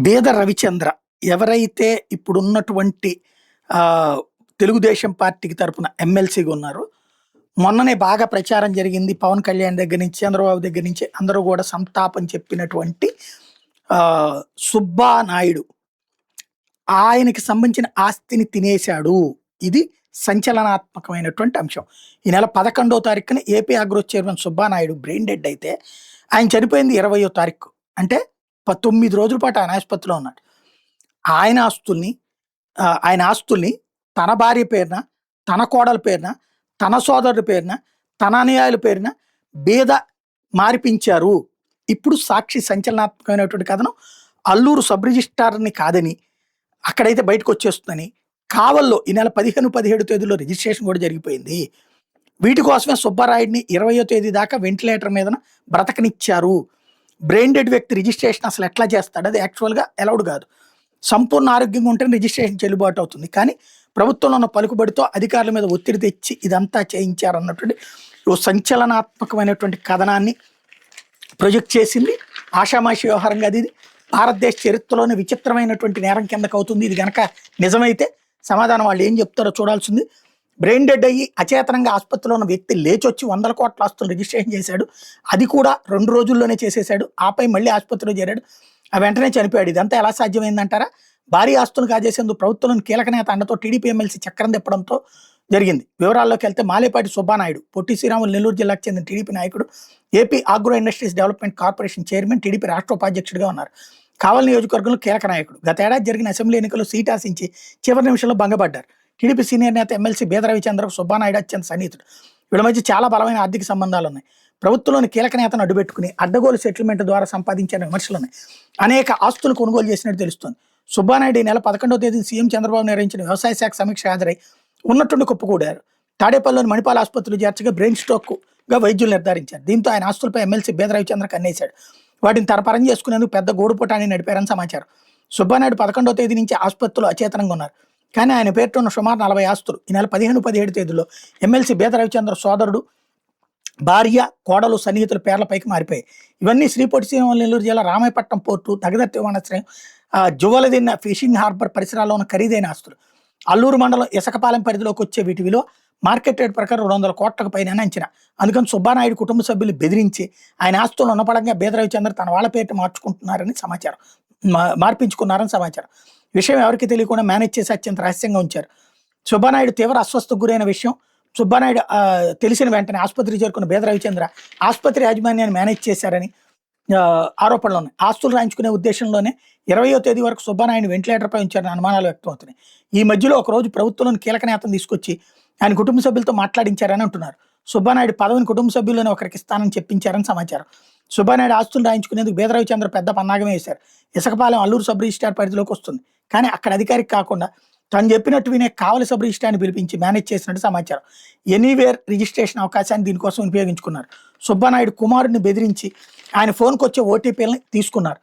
బీద రవిచంద్ర ఎవరైతే ఇప్పుడున్నటువంటి తెలుగుదేశం పార్టీకి తరపున ఎమ్మెల్సీగా ఉన్నారో, మొన్ననే బాగా ప్రచారం జరిగింది. పవన్ కళ్యాణ్ దగ్గర నుంచి, చంద్రబాబు దగ్గర నుంచి అందరూ కూడా సంతాపం చెప్పినటువంటి సుబ్బా నాయుడు ఆయనకి సంబంధించిన ఆస్తిని తినేశాడు. ఇది సంచలనాత్మకమైనటువంటి అంశం. ఈ నెల 11వ తారీఖున AP agro chairman Subba Naidu brain dead అయితే, ఆయన చనిపోయింది 20వ తారీఖు. అంటే 9 రోజుల పాటు ఆయన ఆసుపత్రిలో ఉన్నాడు. ఆయన ఆస్తుల్ని ఆయన ఆస్తుల్ని తన భార్య పేరున, తన కోడల పేరున, తన సోదరుడి పేరున, తన అనుయాయుల పేరున బీద మారిపించారు. ఇప్పుడు సాక్షి సంచలనాత్మకమైనటువంటి కథనం. అల్లూరు సబ్ రిజిస్ట్రార్ని కాదని అక్కడైతే బయటకు వచ్చేస్తుందని, కావల్లో ఈ నెల 15, 17 తేదీలో రిజిస్ట్రేషన్ కూడా జరిగిపోయింది. వీటి కోసమే సుబ్బారాయుడిని 20వ తేదీ దాకా వెంటిలేటర్ మీద బ్రతకనిచ్చారు. బ్రెయిన్ డెడ్ వ్యక్తి రిజిస్ట్రేషన్ అసలు ఎట్లా చేస్తాడు? అది యాక్చువల్గా అలౌడ్ కాదు. సంపూర్ణ ఆరోగ్యంగా ఉంటేనే రిజిస్ట్రేషన్ చెల్లుబాటు అవుతుంది. కానీ ప్రభుత్వంలో ఉన్న పలుకుబడితో అధికారుల మీద ఒత్తిడి తెచ్చి ఇదంతా చేయించారన్నటువంటి ఓ సంచలనాత్మకమైనటువంటి కథనాన్ని ప్రొజెక్ట్ చేసింది. ఆషామాషి వ్యవహారం కాదు ఇది. భారతదేశ చరిత్రలోనే విచిత్రమైనటువంటి నేరం కిందకు అవుతుంది. ఇది కనుక నిజమైతే సమాధానం వాళ్ళు ఏం చెప్తారో చూడాల్సింది. బ్రెయిన్ డెడ్ అయ్యి అచేతనంగా ఆసుపత్రిలో ఉన్న వ్యక్తి లేచొచ్చి 100 కోట్ల ఆస్తులు రిజిస్ట్రేషన్ చేశాడు. అది కూడా 2 రోజుల్లోనే చేసేశాడు. ఆపై మళ్ళీ ఆసుపత్రిలో చేరాడు. వెంటనే చనిపోయాడు. ఇదంతా ఎలా సాధ్యమైందంటారా? భారీ ఆస్తులు కాజేసేందుకు ప్రభుత్వంలోని కీలక నేత అండతో టీడీపీ ఎమ్మెల్సీ చక్రం తిప్పడంతో జరిగింది. వివరాల్లోకి వెళ్తే, మాలేపాటి సుబ్బానాయుడు పొట్టి శ్రీరాములు నెల్లూరు జిల్లాకు చెందిన టీడీపీ నాయకుడు, AP agro industries development corporation chairman, TDP రాష్ట్ర ఉపాధ్యక్షుడిగా ఉన్నారు. కావలి నియోజకవర్గంలో కీలక నాయకుడు. గత ఏడాది జరిగిన అసెంబ్లీ ఎన్నికల్లో సీట్ ఆశించి చివరి నిమిషంలో భంగపడ్డారు. టీడీపీ సీనియర్ నేత ఎమ్మెల్సీ బీద రవిచంద్రకు సుబ్బానాయుడు అత్యంత సన్నిహితుడు. వీళ్ళ మధ్య చాలా బలమైన ఆర్థిక సంబంధాలు ఉన్నాయి. ప్రభుత్వంలోని కీలక నేతను అడ్డుపెట్టుకుని అడ్డగోలు సెటిల్మెంట్ ద్వారా సంపాదించిన విమర్శలు ఉన్నాయి. అనేక ఆస్తులు కొనుగోలు చేసినట్టు తెలుస్తోంది. సుబ్బానాయుడు ఈ నెల 11వ తేదీ సీఎం చంద్రబాబు నిర్వహించిన వ్యవసాయ శాఖ సమీక్ష హాజరై ఉన్నట్టుండి కుప్పకూడారు. తాడేపల్లిలోని మణిపాల్ ఆసుపత్రిలో చేర్చగా బ్రెయిన్ స్ట్రోక్గా వైద్యులు నిర్ధారించారు. దీంతో ఆయన ఆస్తులపై ఎమ్మెల్సీ బీద రవిచంద్ర కన్నేశాడు. వాటిని తన పరం చేసుకునేందుకు పెద్ద గోడుపుటాన్ని నడిపారని సమాచారం. సుబ్బానాయుడు 11వ తేదీ నుంచి ఆసుపత్రిలో అచేతనంగా ఉన్నారు. కానీ ఆయన పేరుతో ఉన్న సుమారు 40 ఆస్తులు ఈ నెల 15, 17 తేదీలో ఎమ్మెల్సీ బీద రవిచంద్ర సోదరుడు, భార్య, కోడలు, సన్నిహితుల పేర్లపైకి మారిపోయాయి. ఇవన్నీ శ్రీపొట్టి శ్రీరాములు నెల్లూరు జిల్లా రామాయపట్నం పోర్టు, దగదర్తి విమానాశ్రయం, జువ్వలదిన్న ఫిషింగ్ హార్బర్ పరిసరాల్లో ఉన్న ఖరీదైన ఆస్తులు. అల్లూరు మండలం ఇసకపాలెం పరిధిలోకి వచ్చే వీటి విలువ మార్కెట్ రేట్ ప్రకారం 200 కోట్లకు పైన అంచనా. అందుకని సుబ్బానాయుడు కుటుంబ సభ్యులు బెదిరించి ఆయన ఆస్తులను ఉన్నపడంగా బీద రవిచంద్ర తన వాళ్ళ పేరు మార్చుకుంటున్నారని సమాచారం, మార్పించుకున్నారని సమాచారం. విషయం ఎవరికి తెలియకుండా మేనేజ్ చేసి అత్యంత రహస్యంగా ఉంచారు. సుబ్బానాయుడు తీవ్ర అస్వస్థకు గురైన విషయం సుబ్బానాయుడు తెలిసిన వెంటనే ఆసుపత్రికి చేరుకున్న బీద రవిచంద్ర ఆసుపత్రి యాజమాన్యాన్ని మేనేజ్ చేశారని ఆరోపణలు ఉన్నాయి. ఆస్తులు రాయించుకునే ఉద్దేశంలోనే 20వ తేదీ వరకు సుబ్బానాయుడు వెంటిలేటర్పై ఉంచారని అనుమానాలు వ్యక్తమవుతున్నాయి. ఈ మధ్యలో ఒకరోజు ప్రభుత్వంలోని కీలక నేతను తీసుకొచ్చి ఆయన కుటుంబ సభ్యులతో మాట్లాడించారని అంటున్నారు. సుబ్బానాయుడు పదవిని కుటుంబ సభ్యుల్లోనే ఒకరికి ఇస్తానని చెప్పించారని సమాచారం. సుబ్బానాయుడు ఆస్తులు రాయించుకునేందుకు బీద రవిచంద్ర పెద్ద పన్నాగమే వేశారు. ఇసకపాలెం అల్లూరు సబ్ రిజిస్ట్రార్ పరిధిలోకి వస్తుంది. కానీ అక్కడ అధికారికి కాకుండా తను చెప్పినట్టు వినే కావలి సబ్ రిజిస్ట్రార్ని పిలిపించి మేనేజ్ చేసినట్టు సమాచారం. ఎనీవేర్ రిజిస్ట్రేషన్ అవకాశాన్ని దీనికోసం ఉపయోగించుకున్నారు. సుబ్బానాయుడు కుమారుడిని బెదిరించి ఆయన ఫోన్కి వచ్చే ఓటీపీలని తీసుకున్నారు.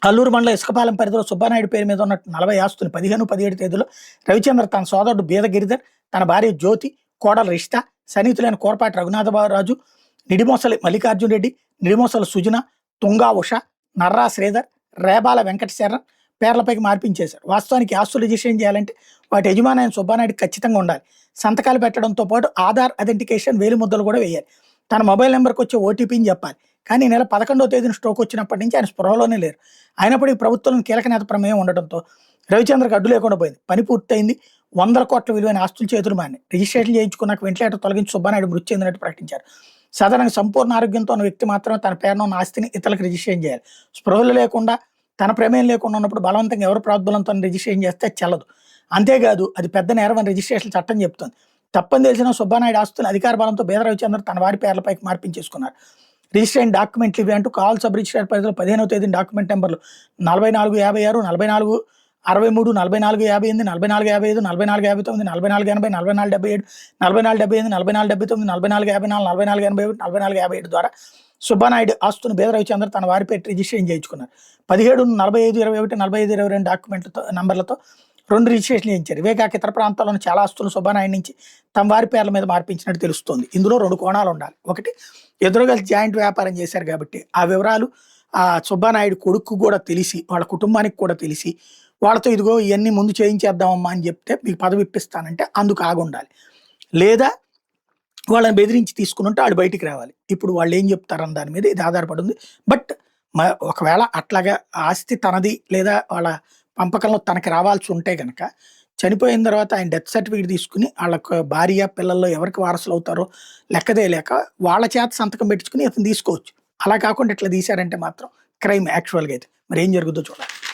అల్లూరు మండలం ఇసుకపాలెం పరిధిలో సుబ్బానాయుడు పేరు మీద ఉన్న 40 ఆస్తులు 15, 17 తేదీలో రవిచంద్ర తన సోదరుడు బీద గిరిధర్, తన భార్య జ్యోతి, కోడల రిష్ట, సన్నిహితులైన కోరపాటి రఘునాథరాజు, నిడిమోసలి మల్లికార్జున రెడ్డి, నిడిమోసల సుజన, తుంగా ఉష, నర్రా శ్రీధర్, రేబాల వెంకటశరణ పేర్లపైకి మార్పించేశారు. వాస్తవానికి ఆస్తులు రిజిస్ట్రేషన్ చేయాలంటే వాటి యజమాని సుబ్బానాయుడు ఖచ్చితంగా ఉండాలి. సంతకాలు పెట్టడంతో పాటు ఆధార్ అథెంటికేషన్, వేలి ముద్దలు కూడా వేయాలి. తన మొబైల్ నెంబర్కి వచ్చే ఓటీపీని చెప్పాలి. కానీ ఈ నెల 11వ తేదీన స్ట్రోక్ వచ్చినప్పటి నుంచి ఆయన స్పృహలోనే లేరు. అయినప్పటికీ ప్రభుత్వంలో కీలక నేత ప్రమేయం ఉండడంతో రవిచంద్రకు అడ్డు లేకుండా పోయింది. పని పూర్తయింది. 100 కోట్ల విలువైన ఆస్తులు చేతులు మారినాయి. రిజిస్ట్రేషన్ చేయించుకున్నాక వెంటిలేటర్ తొలగించి సుబ్బానాయుడు మృతి చెందినట్టు ప్రకటించారు. సాధారణంగా సంపూర్ణ ఆరోగ్యంతో ఉన్న వ్యక్తి మాత్రమే తన పేరున ఉన్న ఆస్తిని ఇతరులకు రిజిస్ట్రేషన్ చేయాలి. స్పృహలు లేకుండా, తన ప్రమేయం లేకుండా ఉన్నప్పుడు బలవంతంగా ఎవరు ప్రోద్బలంతో రిజిస్ట్రేషన్ చేస్తే చెల్లదు. అంతేకాదు అది పెద్ద నేరం అని రిజిస్ట్రేషన్ చట్టం చెప్తుంది. తప్పని తెలిసిన సుబ్బానాయుడు ఆస్తులు అధికార బలంతో బీద రవిచంద్ర తన వారి పేర్లపైకి మార్పించేసుకున్నారు. రిజిస్ట్రేషన్ డాక్యుమెంట్లు ఇవి అంటూ కావల్ సబ్ రిజిస్ట్రార్ పరిధిలో 15వ తేదీ డాక్యుమెంట్ నెంబర్లు 4456, 4463, 4458, 4455, 4459, 4480, 4477, 4478, 4479, 4454, 4481, 4457 ద్వారా సుబ్బానాయుడు ఆస్తును బీద రవిచంద్ర తన వారి పేరు రిజిస్ట్రేషన్ చేయించుకున్నారు. 17, 45, 21, 45, 22 డాక్యుమెంట్లతో నంబర్లతో 2 రిజిస్ట్రేషన్ చేయించారు. ఇవే కాక ఇతర ప్రాంతాల్లోని చాలా ఆస్తులు సుబ్బానాయుడు నుంచి తమ వారి పేర్ల మీద మార్పించినట్టు తెలుస్తోంది. ఇందులో 2 కోణాలు ఉండాలి. ఒకటి, ఎదురుగా జాయింట్ వ్యాపారం చేశారు కాబట్టి ఆ వివరాలు ఆ సుబ్బానాయుడు కొడుకు కూడా తెలిసి, వాళ్ళ కుటుంబానికి కూడా తెలిసి, వాళ్ళతో ఇదిగో ఇయన్నీ ముందు చేయించేద్దామమ్మా అని చెప్తే మీకు పదవి ఇప్పిస్తానంటే అందుకు ఆగుండాలి. లేదా వాళ్ళని బెదిరించి తీసుకునుంటే ఆడు బయటికి రావాలి. ఇప్పుడు వాళ్ళేం చెప్తారన్న దాని మీద ఇది ఆధారపడి ఉంది. బట్ మ ఒకవేళ అట్లాగా ఆస్తి తనది లేదా వాళ్ళ పంపకంలో తనకి రావాల్సి ఉంటే గనక, చనిపోయిన తర్వాత ఆయన డెత్ సర్టిఫికేట్ తీసుకొని ఆళ్ళకు భార్య, పిల్లల్లో ఎవరికి వారసులవుతారో లెక్కదేయలేక వాళ్ళ చేత సంతకం పెట్టించుకొని ఇతను తీసుకోవచ్చు. అలా కాకుండా ఇట్లా తీశారంటే మాత్రం క్రైమ్ యాక్చువల్‌గా అయితే. మరేం జరుగుద్దో చూడాలి.